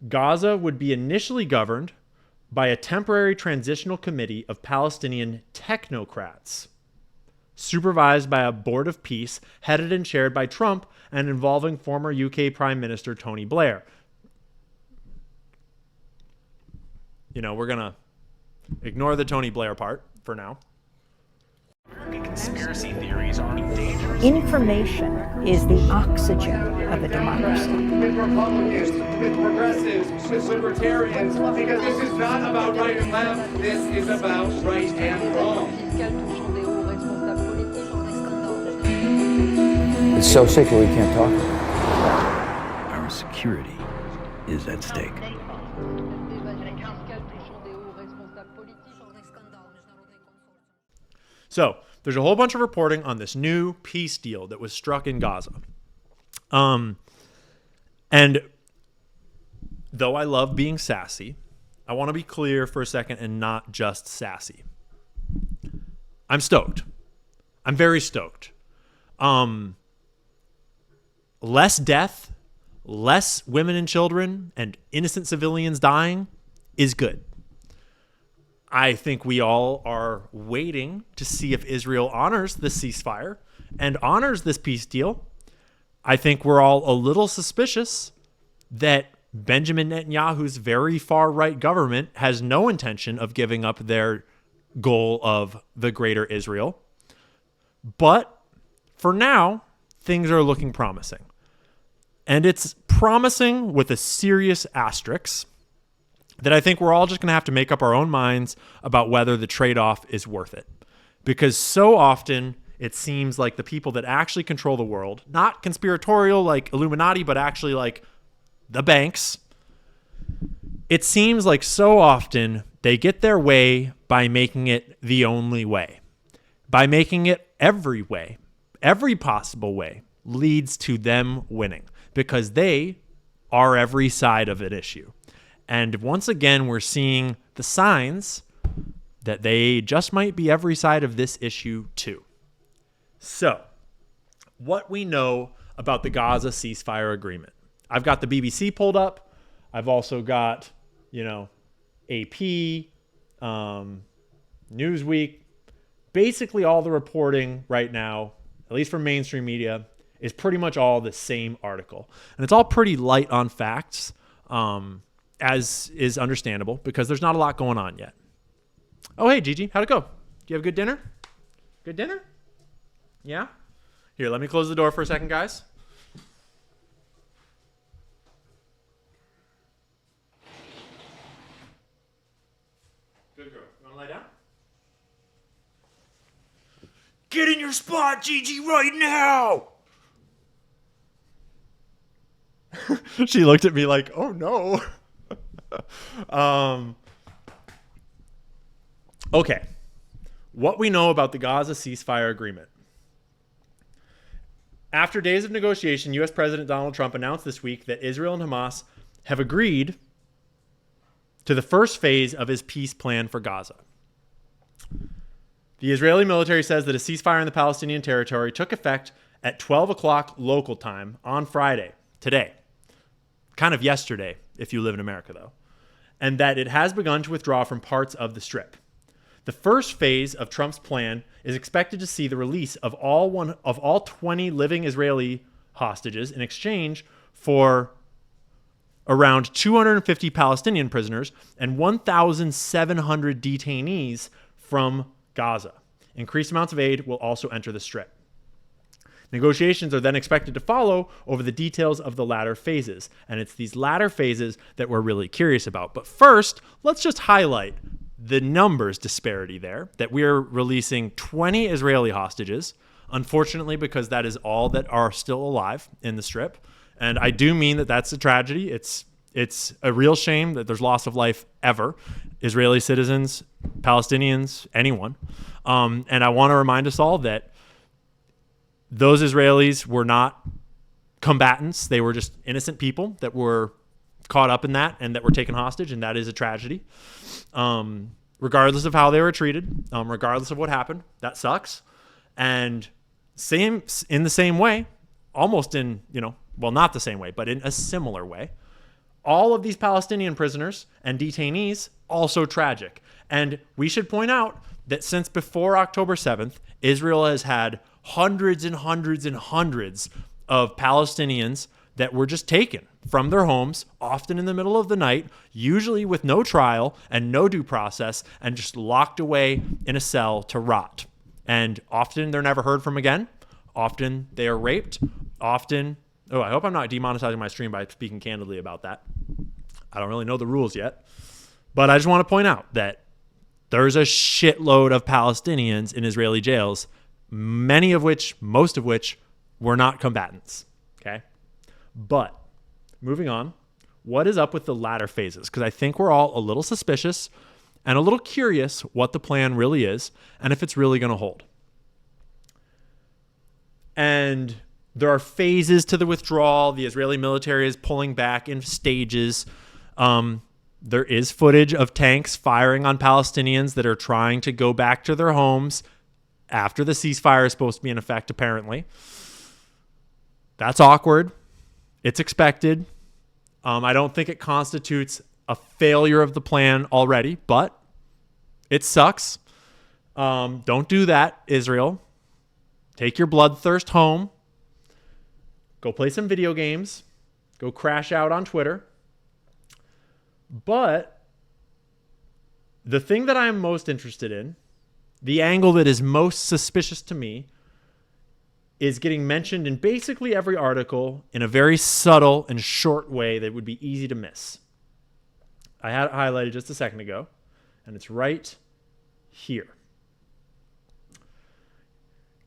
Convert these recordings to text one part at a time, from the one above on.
Gaza would be initially governed by a temporary transitional committee of Palestinian technocrats, supervised by a board of peace headed and chaired by Trump and involving former UK Prime Minister Tony Blair. You know, we're going to ignore the Tony Blair part for now. Conspiracy theories are dangerous. Information is the oxygen of a democracy. With Republicans, with progressives, with libertarians, because this is not about right and left, this is about right and wrong. It's so sacred we can't talk. Our security is at stake. So there's a whole bunch of reporting on this new peace deal that was struck in Gaza. And though I love being sassy, I want to be clear for a second and not just sassy. I'm stoked. I'm very stoked. Less death, less women and children and innocent civilians dying is good. I think we all are waiting to see if Israel honors the ceasefire and honors this peace deal. I think we're all a little suspicious that Benjamin Netanyahu's very far-right government has no intention of giving up their goal of the greater Israel. But for now, things are looking promising. And it's promising with a serious asterisk that I think we're all just going to have to make up our own minds about whether the trade-off is worth it. Because so often it seems like the people that actually control the world, not conspiratorial like Illuminati, but actually like the banks, it seems like so often they get their way by making it the only way. By making it every way, every possible way leads to them winning because they are every side of an issue. And once again, we're seeing the signs that they just might be every side of this issue too. So, what we know about the Gaza ceasefire agreement. I've got the BBC pulled up. I've also got, AP, Newsweek. Basically, all the reporting right now, at least from mainstream media, is pretty much all the same article. And it's all pretty light on facts. As is understandable because there's not a lot going on yet. Oh, hey, Gigi, how'd it go? Do you have a good dinner? Good dinner? Yeah? Here, let me close the door for a second, guys. Good girl. You want to lie down? Get in your spot, Gigi, right now! She looked at me like, oh, no. Okay. What we know about the Gaza ceasefire agreement. After days of negotiation, U.S. President Donald Trump announced this week that Israel and Hamas have agreed to the first phase of his peace plan for Gaza. The Israeli military says that a ceasefire in the Palestinian territory took effect at 12 o'clock local time on Friday, today. Kind of yesterday, if you live in America, though. And that it has begun to withdraw from parts of the Strip. The first phase of Trump's plan is expected to see the release of all 20 living Israeli hostages in exchange for around 250 Palestinian prisoners and 1,700 detainees from Gaza. Increased amounts of aid will also enter the Strip. Negotiations are then expected to follow over the details of the latter phases, and it's these latter phases that we're really curious about. But first, let's just highlight the numbers disparity there, that we're releasing 20 Israeli hostages, unfortunately, because that is all that are still alive in the Strip. And I do mean that that's a tragedy. It's a real shame that there's loss of life ever. Israeli citizens, Palestinians, anyone. And I want to remind us all that those Israelis were not combatants. They were just innocent people that were caught up in that and that were taken hostage, and that is a tragedy. Regardless of how they were treated, regardless of what happened, that sucks. And in the same way, almost in, well, not the same way, but in a similar way, all of these Palestinian prisoners and detainees, also tragic. And we should point out that since before October 7th, Israel has had hundreds and hundreds and hundreds of Palestinians that were just taken from their homes, often in the middle of the night, usually with no trial and no due process, and just locked away in a cell to rot. And often they're never heard from again. Often they are raped. Often, I hope I'm not demonetizing my stream by speaking candidly about that. I don't really know the rules yet. But I just want to point out that there's a shitload of Palestinians in Israeli jails, most of which were not combatants. Okay? But moving on, what is up with the latter phases? Because I think we're all a little suspicious and a little curious what the plan really is and if it's really going to hold. And there are phases to the withdrawal. The Israeli military is pulling back in stages. There is footage of tanks firing on Palestinians that are trying to go back to their homes after the ceasefire is supposed to be in effect, apparently. That's awkward. It's expected. I don't think it constitutes a failure of the plan already, but it sucks. Don't do that, Israel. Take your bloodthirst home. Go play some video games. Go crash out on Twitter. But the thing that I am most interested in, the angle that is most suspicious to me, is getting mentioned in basically every article in a very subtle and short way that would be easy to miss. I had it highlighted just a second ago, and it's right here.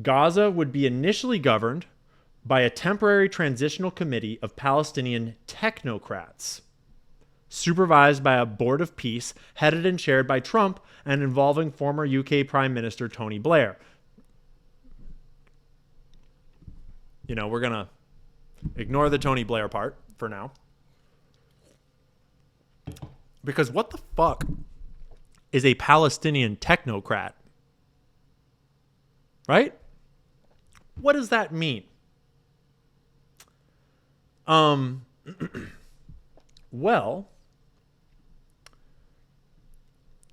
Gaza would be initially governed by a temporary transitional committee of Palestinian technocrats, supervised by a board of peace headed and chaired by Trump and involving former UK Prime Minister Tony Blair. You know, we're going to ignore the Tony Blair part for now. Because what the fuck is a Palestinian technocrat? Right? What does that mean? Well,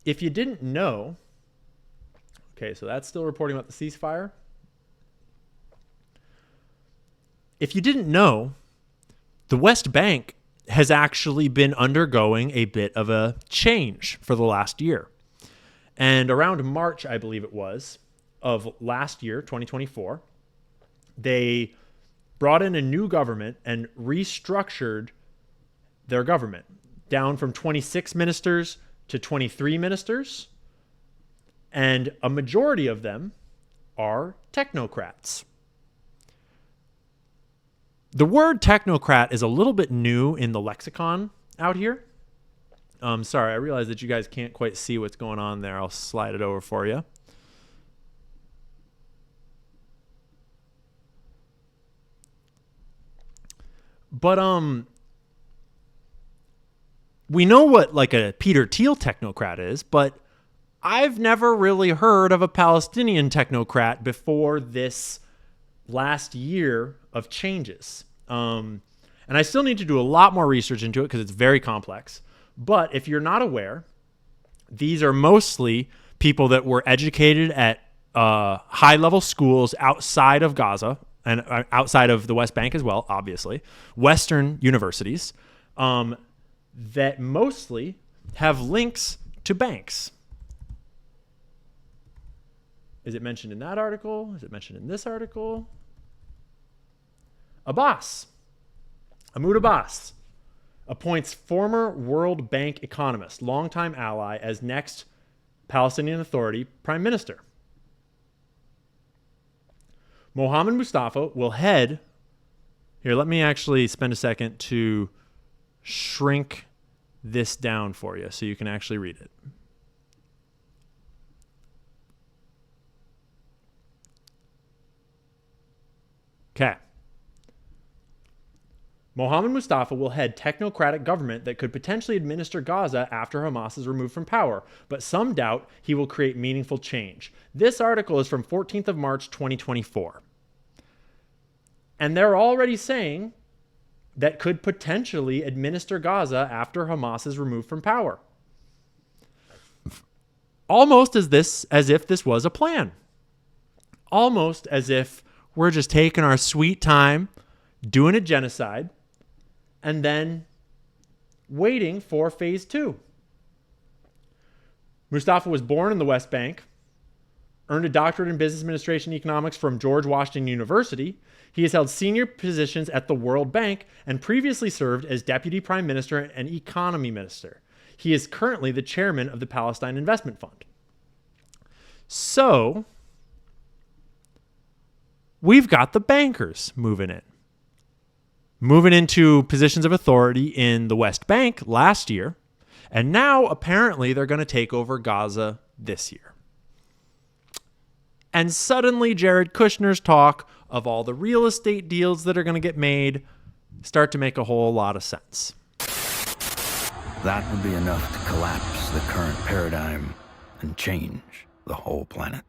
if you didn't know, okay, so that's still reporting about the ceasefire. If you didn't know, the West Bank has actually been undergoing a bit of a change for the last year. And around March, I believe it was, of last year, 2024, they brought in a new government and restructured their government down from 26 ministers to 23 ministers. And a majority of them are technocrats. The word technocrat is a little bit new in the lexicon out here. Sorry, I realize that you guys can't quite see what's going on there. I'll slide it over for you. But we know what like a Peter Thiel technocrat is, but I've never really heard of a Palestinian technocrat before this last year of changes. And I still need to do a lot more research into it because it's very complex. But if you're not aware, these are mostly people that were educated at high-level schools outside of Gaza and outside of the West Bank as well, obviously, Western universities that mostly have links to banks. Is it mentioned in that article? Is it mentioned in this article? Mahmoud Abbas, appoints former World Bank economist, longtime ally, as next Palestinian Authority prime minister. Mohammed Mustafa will head... Here, let me actually spend a second to shrink this down for you so you can actually read it. Okay. Mohammed Mustafa will head technocratic government that could potentially administer Gaza after Hamas is removed from power, but some doubt he will create meaningful change. This article is from 14th of March, 2024. And they're already saying that could potentially administer Gaza after Hamas is removed from power. Almost as if this was a plan. Almost as if we're just taking our sweet time, doing a genocide, and then waiting for phase 2. Mustafa was born in the West Bank, earned a doctorate in business administration and economics from George Washington University. He has held senior positions at the World Bank and previously served as deputy prime minister and economy minister. He is currently the chairman of the Palestine Investment Fund. So, we've got the bankers moving into positions of authority in the West Bank last year, and now apparently they're going to take over Gaza this year. And suddenly Jared Kushner's talk of all the real estate deals that are going to get made start to make a whole lot of sense. That would be enough to collapse the current paradigm and change the whole planet.